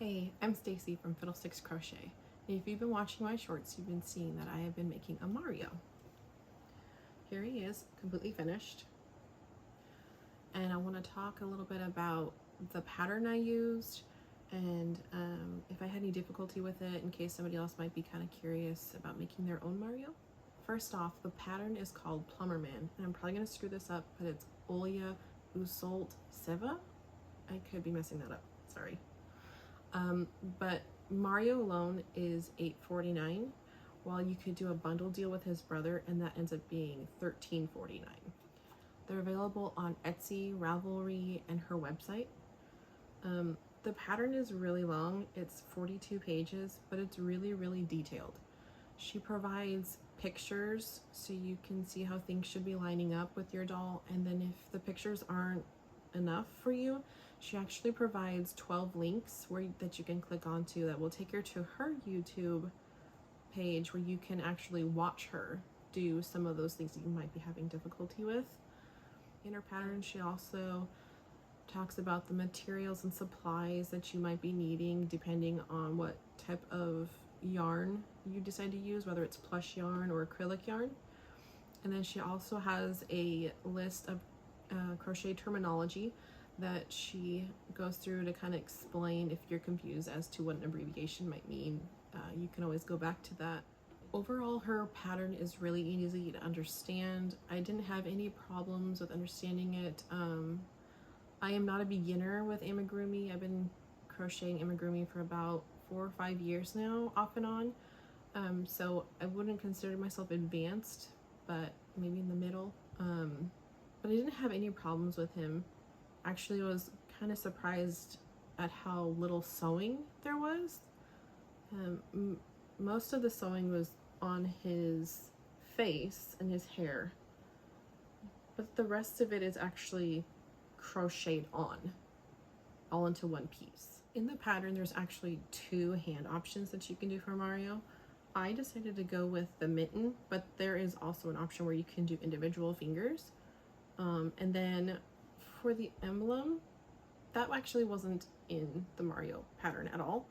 Hey, I'm Stacy from Fiddlesticks Crochet, and if you've been watching my shorts, you've been seeing that I have been making a Mario. Here he is, completely finished. And I want to talk a little bit about the pattern I used and if I had any difficulty with it, in case somebody else might be kind of curious about making their own Mario. First off, the pattern is called Plumber Man, and I'm probably going to screw this up, but it's Olia Usolt Seva. I could be messing that up, sorry. But Mario alone is $8.49, while you could do a bundle deal with his brother and that ends up being $13.49. They're available on Etsy, Ravelry, and her website. The pattern is really long. It's 42 pages, but it's really detailed. She provides pictures so you can see how things should be lining up with your doll, and then if the pictures aren't enough for you, she actually provides 12 links that you can click onto that will take you to her YouTube page where you can actually watch her do some of those things that you might be having difficulty with. In her pattern, she also talks about the materials and supplies that you might be needing depending on what type of yarn you decide to use, whether it's plush yarn or acrylic yarn. And then she also has a list of crochet terminology that she goes through to kind of explain if you're confused as to what an abbreviation might mean. You can always go back to that. Overall, her pattern is really easy to understand. I didn't have any problems with understanding it. I am not a beginner with amigurumi. I've been crocheting amigurumi for about 4 or 5 years now, off and on. So I wouldn't consider myself advanced, but maybe in the middle. But I didn't have any problems with him. Actually, I was kind of surprised at how little sewing there was. Most of the sewing was on his face and his hair, but the rest of it is actually crocheted on, all into one piece. In the pattern, there's actually 2 hand options that you can do for Mario. I decided to go with the mitten, but there is also an option where you can do individual fingers. And then for the emblem, that actually wasn't in the Mario pattern at all.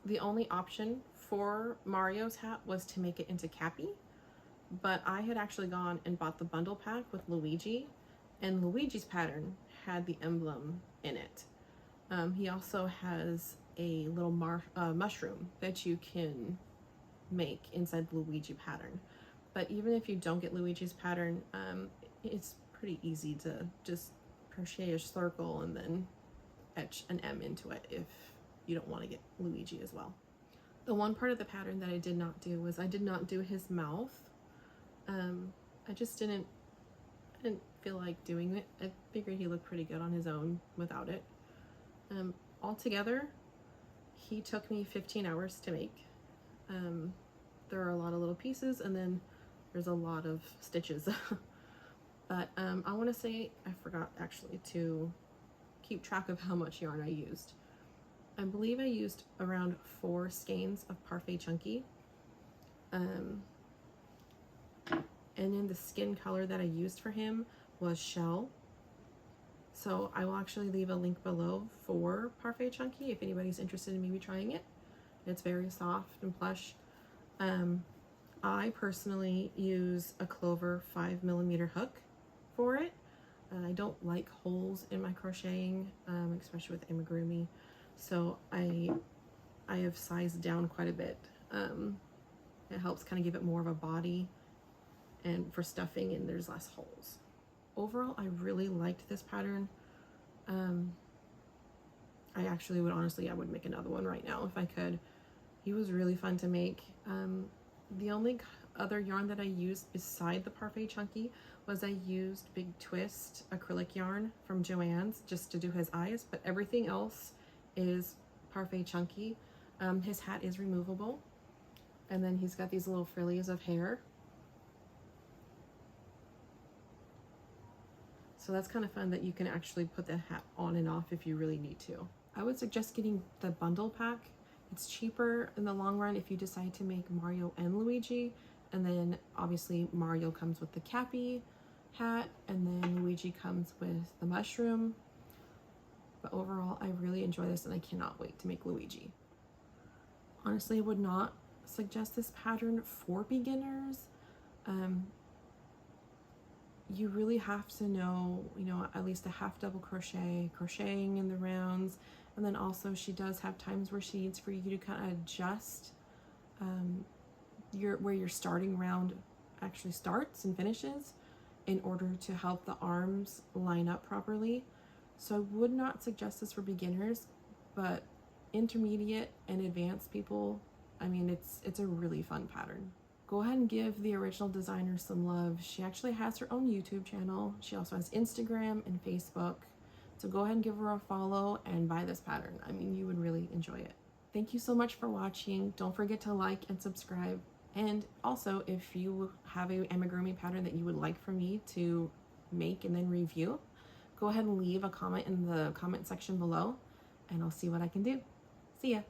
The only option for Mario's hat was to make it into Cappy, but I had actually gone and bought the bundle pack with Luigi, and Luigi's pattern had the emblem in it. He also has a little mushroom that you can make inside the Luigi pattern. But even if you don't get Luigi's pattern, it's pretty easy to just crochet a circle and then etch an M into it if you don't want to get Luigi as well. The one part of the pattern that I did not do was I did not do his mouth. I just didn't feel like doing it. I figured he looked pretty good on his own without it. Altogether, he took me 15 hours to make. There are a lot of little pieces and then there's a lot of stitches. But I want to say I forgot actually to keep track of how much yarn I used. I believe I used around 4 skeins of Parfait Chunky. And then the skin color that I used for him was Shell. So I will actually leave a link below for Parfait Chunky if anybody's interested in maybe trying it. It's very soft and plush. I personally use a Clover 5mm hook for it. I don't like holes in my crocheting, especially with amigurumi. So I have sized down quite a bit. It helps kind of give it more of a body and for stuffing, and there's less holes. Overall, I really liked this pattern. I actually would I would make another one right now if I could. He was really fun to make. The only other yarn that I used beside the Parfait Chunky was I used Big Twist acrylic yarn from Joann's just to do his eyes, but everything else is Parfait Chunky. His hat is removable, and then he's got these little frillies of hair. So that's kind of fun that you can actually put the hat on and off if you really need to. I would suggest getting the bundle pack. It's cheaper in the long run if you decide to make Mario and Luigi, and then obviously Mario comes with the Cappy hat, and then Luigi comes with the mushroom. but overall I really enjoy this and I cannot wait to make Luigi. Honestly, I would not suggest this pattern for beginners. You really have to know, at least a half double crochet, crocheting in the rounds, and then also she does have times where she needs for you to kind of adjust where your starting round actually starts and finishes in order to help the arms line up properly. So I would not suggest this for beginners, but intermediate and advanced people, I mean, it's a really fun pattern. Go ahead and give the original designer some love. She actually has her own YouTube channel. She also has Instagram and Facebook. So go ahead and give her a follow and buy this pattern. I mean, you would really enjoy it. Thank you so much for watching. Don't forget to like and subscribe. And also, if you have a amigurumi pattern that you would like for me to make and then review, go ahead and leave a comment in the comment section below, and I'll see what I can do. See ya!